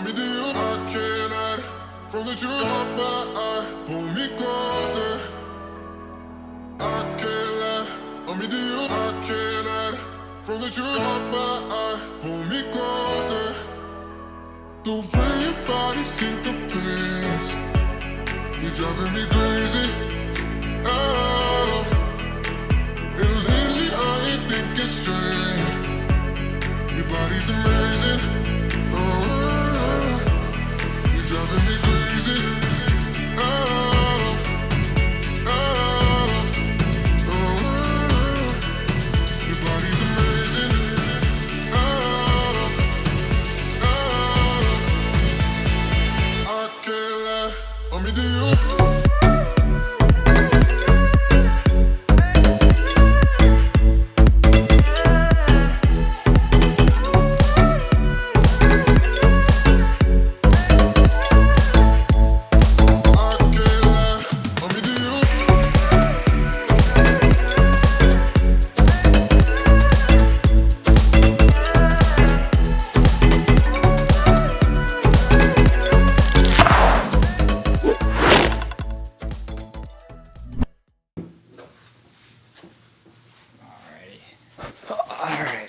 me do you, I cannot. From the truth, pull me closer. I can't lie. Me do you, I cannot. From the truth, pull me closer. The way your body syncopates, you're driving me crazy. Oh, and lately I ain't thinking straight. Your body's amazing. Oh, you're driving me crazy. Oh, oh, oh, your body's amazing. Oh, oh, I can't lie. Me do you?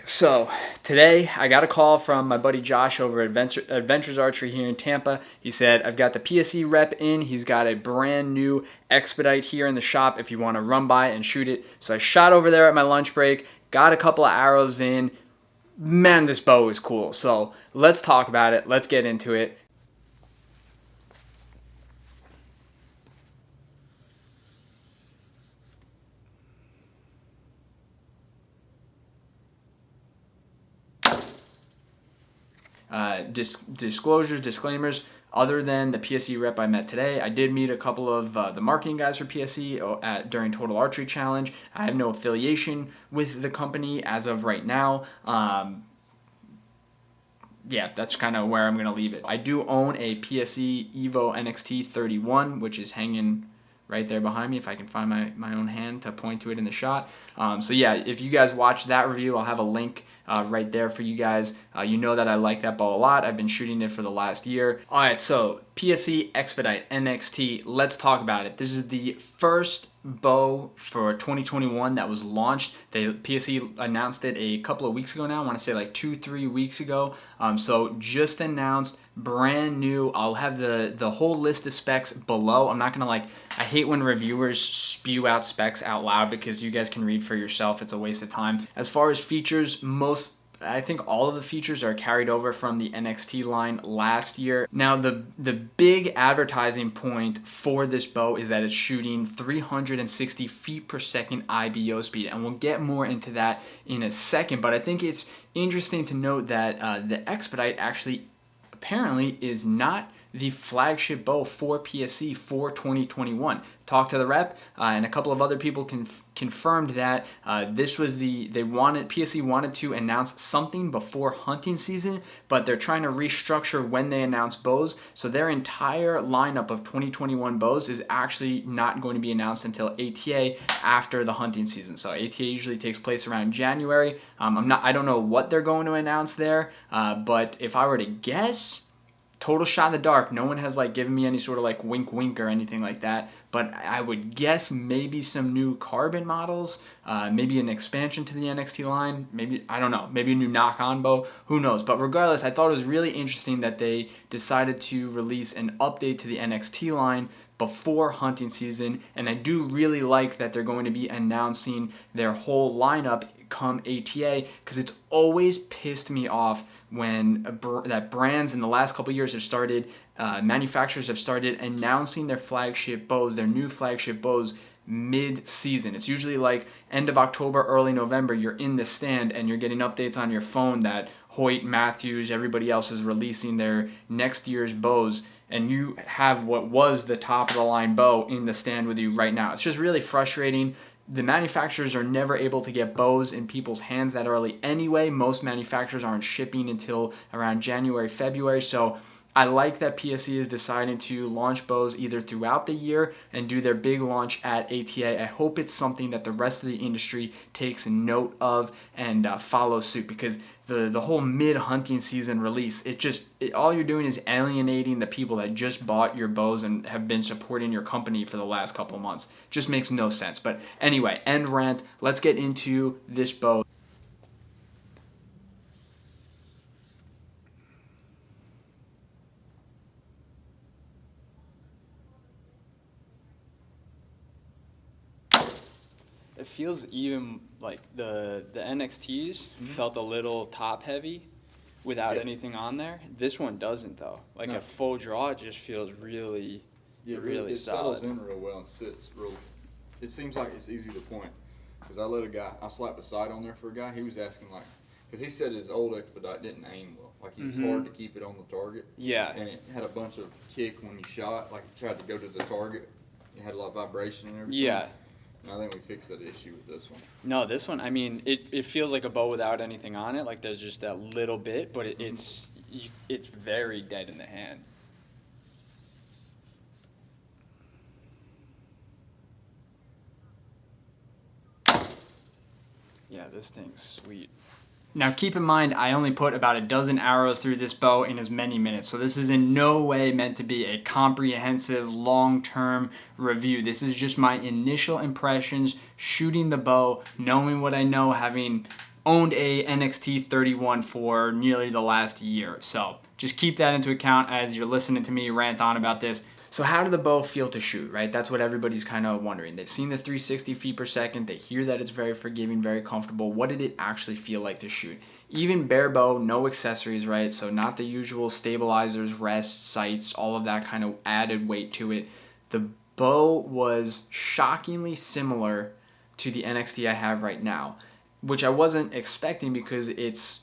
So today I got a call from my buddy Josh over at Adventures Archery here in Tampa. He said, I've got the PSE rep in. He's got a brand new Expedite here in the shop if you want to run by and shoot it. So I shot over there at my lunch break, got a couple of arrows in. Man, this bow is cool. So let's talk about it. Let's get into it. Disclosures, disclaimers, other than the PSE rep I met today, I did meet a couple of the marketing guys for PSE during Total Archery Challenge. I have no affiliation with the company as of right now. Yeah, that's kind of where I'm going to leave it. I do own a PSE EVO NXT 31, which is hanging right there behind me if I can find my own hand to point to it in the shot. So yeah, if you guys watch that review, I'll have a link right there for you guys. You know that I like that bow a lot. I've been shooting it for the last year. All right, so PSE XPEDITE NXT, let's talk about it. This is the first bow for 2021 that was launched. PSE announced it a couple of weeks ago now. I want to say like 2-3 weeks ago. So just announced, brand new. I'll have the whole list of specs below. I'm not gonna I hate when reviewers spew out specs out loud because you guys can read for yourself. It's a waste of time. As far as features, I think all of the features are carried over from the NXT line last year. Now, the big advertising point for this bow is that it's shooting 360 feet per second IBO speed, and we'll get more into that in a second, but I think it's interesting to note that the Expedite actually apparently is not the flagship bow for PSE for 2021. Talked to the rep and a couple of other people confirmed that this was PSE wanted to announce something before hunting season, but they're trying to restructure when they announce bows. So their entire lineup of 2021 bows is actually not going to be announced until ATA after the hunting season. So ATA usually takes place around January. I don't know what they're going to announce there, but if I were to guess, total shot in the dark. No one has given me any sort of wink wink or anything like that, but I would guess maybe some new carbon models, maybe an expansion to the NXT line, maybe, I don't know, maybe a new knock-on bow, who knows. But regardless, I thought it was really interesting that they decided to release an update to the NXT line before hunting season, and I do really like that they're going to be announcing their whole lineup come ATA, because it's always pissed me off when that brands in the last couple of years have started, manufacturers have started announcing their flagship bows, their new flagship bows mid-season. It's usually end of October, early November, you're in the stand and you're getting updates on your phone that Hoyt, Matthews, everybody else is releasing their next year's bows, and you have what was the top of the line bow in the stand with you right now. It's just really frustrating. The manufacturers are never able to get bows in people's hands that early anyway. Most manufacturers aren't shipping until around January, February. So I like that PSE is deciding to launch bows either throughout the year and do their big launch at ATA. I hope it's something that the rest of the industry takes note of and follows suit, because the whole mid-hunting season release, all you're doing is alienating the people that just bought your bows and have been supporting your company for the last couple of months. Just makes no sense. But anyway, end rant. Let's get into this bow. It feels even like the NXTs felt a little top heavy without anything on there. This one doesn't though. Like a full draw just feels really it solid. settles in real well and sits real. It seems like it's easy to point. Because I slapped a sight on there for a guy. He was asking like, because he said his old Expedite didn't aim well. Like it was hard to keep it on the target. Yeah. And it had a bunch of kick when you shot. Like it tried to go to the target. It had a lot of vibration and everything. Yeah. And I think we fixed that issue with this one. No, this one, I mean, it feels like a bow without anything on it. Like there's just that little bit, but it's very dead in the hand. Yeah, this thing's sweet. Now keep in mind, I only put about a dozen arrows through this bow in as many minutes, so this is in no way meant to be a comprehensive, long-term review. This is just my initial impressions, shooting the bow, knowing what I know, having owned a NXT 31 for nearly the last year. So just keep that into account as you're listening to me rant on about this. So how did the bow feel to shoot, right? That's what everybody's kind of wondering. They've seen the 360 feet per second. They hear that it's very forgiving, very comfortable. What did it actually feel like to shoot? Even bare bow, no accessories, right? So not the usual stabilizers, rests, sights, all of that kind of added weight to it. The bow was shockingly similar to the NXT I have right now, which I wasn't expecting because its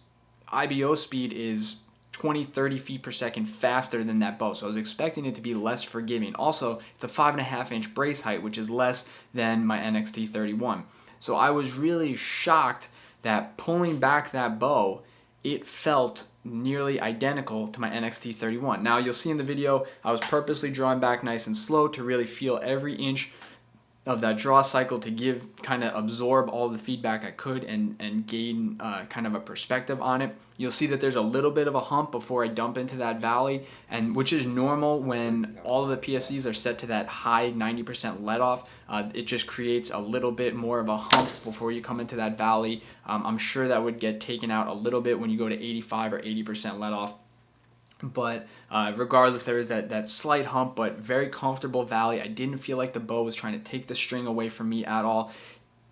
IBO speed is 20, 30 feet per second faster than that bow. So I was expecting it to be less forgiving. Also, it's a 5.5 inch brace height, which is less than my NXT 31. So I was really shocked that pulling back that bow, it felt nearly identical to my NXT 31. Now you'll see in the video, I was purposely drawing back nice and slow to really feel every inch of that draw cycle to kind of absorb all the feedback I could and gain kind of a perspective on it. You'll see that there's a little bit of a hump before I dump into that valley, and which is normal when all of the PSEs are set to that high 90% let off. It just creates a little bit more of a hump before you come into that valley. I'm sure that would get taken out a little bit when you go to 85 or 80% let off. But regardless, there is that slight hump, but very comfortable valley. I didn't feel like the bow was trying to take the string away from me at all.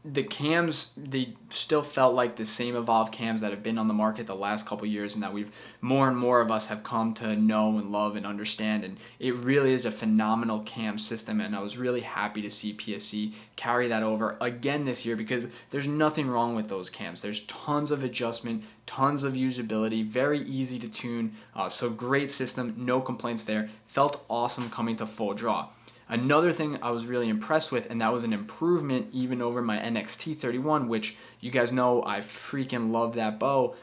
The cams, they still felt like the same Evolve cams that have been on the market the last couple years and that more and more of us have come to know and love and understand. And it really is a phenomenal cam system, and I was really happy to see PSE carry that over again this year because there's nothing wrong with those cams. There's tons of adjustment, tons of usability, very easy to tune, so great system, no complaints there. Felt awesome coming to full draw. Another thing I was really impressed with, and that was an improvement even over my NXT 31, which you guys know I freaking love that bow.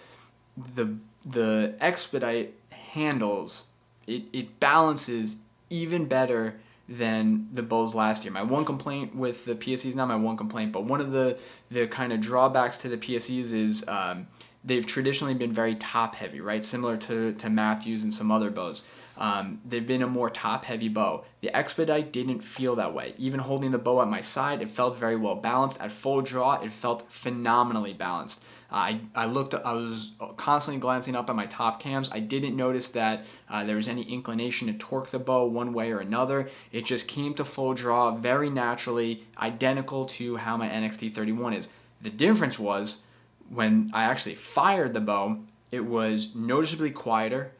The Expedite handles, it balances even better than the bows last year. My one complaint with the PSEs, not my one complaint, but one of the kind of drawbacks to the PSEs is they've traditionally been very top heavy, right? Similar to Matthews and some other bows. They've been a more top-heavy bow. The Expedite didn't feel that way. Even holding the bow at my side, it felt very well balanced. At full draw, it felt phenomenally balanced. I was constantly glancing up at my top cams. I didn't notice that there was any inclination to torque the bow one way or another. It just came to full draw very naturally, identical to how my NXT 31 is. The difference was when I actually fired the bow, it was noticeably quieter,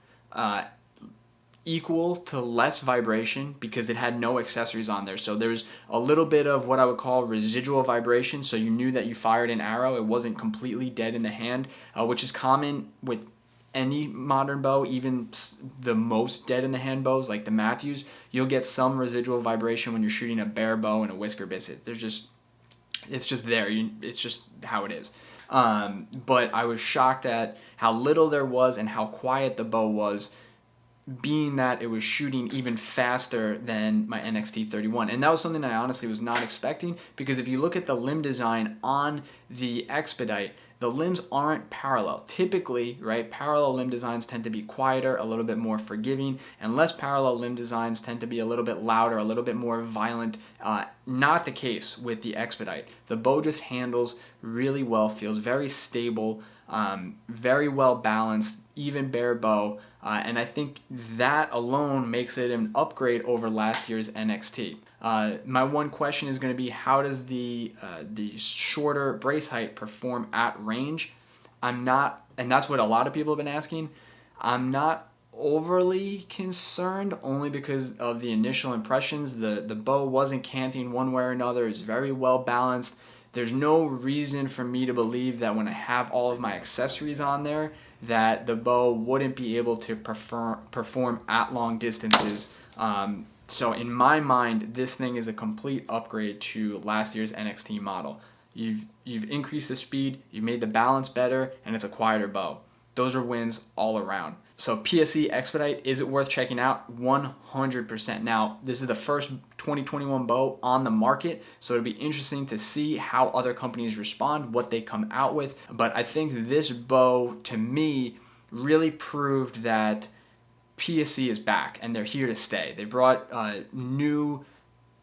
equal to less vibration because it had no accessories on there. So there's a little bit of what I would call residual vibration, so you knew that you fired an arrow. It wasn't completely dead in the hand, which is common with any modern bow, even the most dead in the hand bows like the Matthews. You'll get some residual vibration when you're shooting a bare bow and a whisker biscuit. It's just there. It's just how it is. But I was shocked at how little there was and how quiet the bow was, being that it was shooting even faster than my NXT 31. And that was something I honestly was not expecting, because if you look at the limb design on the Expedite, the limbs aren't parallel. Typically, right, parallel limb designs tend to be quieter, a little bit more forgiving, and less parallel limb designs tend to be a little bit louder, a little bit more violent. Not the case with the Xpedite. The bow just handles really well, feels very stable, very well balanced, even bare bow, and I think that alone makes it an upgrade over last year's NXT. My one question is going to be, how does the shorter brace height perform at range? I'm not, and that's what a lot of people have been asking, I'm not overly concerned, only because of the initial impressions. The bow wasn't canting one way or another. It's very well balanced. There's no reason for me to believe that when I have all of my accessories on there, that the bow wouldn't be able to perform at long distances. So in my mind, this thing is a complete upgrade to last year's NXT model. You've increased the speed, you've made the balance better, and it's a quieter bow. Those are wins all around. So PSE XPEDITE, is it worth checking out? 100%. Now, this is the first 2021 bow on the market, so it'll be interesting to see how other companies respond, what they come out with. But I think this bow, to me, really proved that PSE is back and they're here to stay. They brought new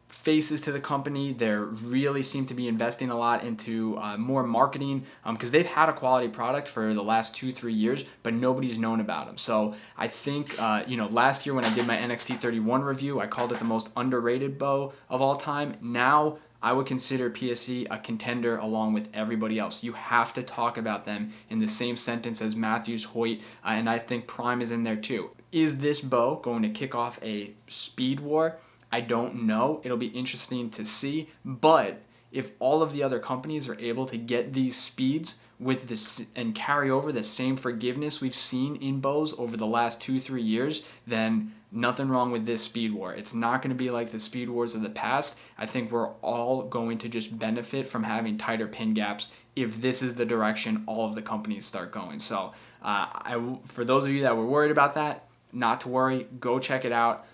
faces to the company. They really seem to be investing a lot into more marketing, because they've had a quality product for the last 2-3 years, but nobody's known about them. So I think last year when I did my NXT 31 review, I called it the most underrated bow of all time. Now I would consider PSE a contender along with everybody else. You have to talk about them in the same sentence as Matthews, Hoyt, and I think Prime is in there too. Is this bow going to kick off a speed war? I don't know. It'll be interesting to see. But if all of the other companies are able to get these speeds with this and carry over the same forgiveness we've seen in bows over the last 2-3 years, then nothing wrong with this speed war. It's not going to be like the speed wars of the past. I think we're all going to just benefit from having tighter pin gaps if this is the direction all of the companies start going. So for those of you that were worried about that, not to worry. Go check it out.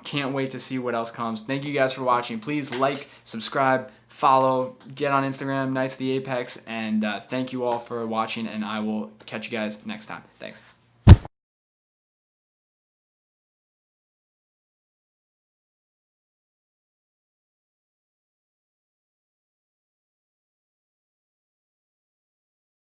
Can't wait to see what else comes. Thank you guys for watching. Please like, subscribe, follow, get on Instagram, Knights of the Apex, and thank you all for watching, and I will catch you guys next time. Thanks.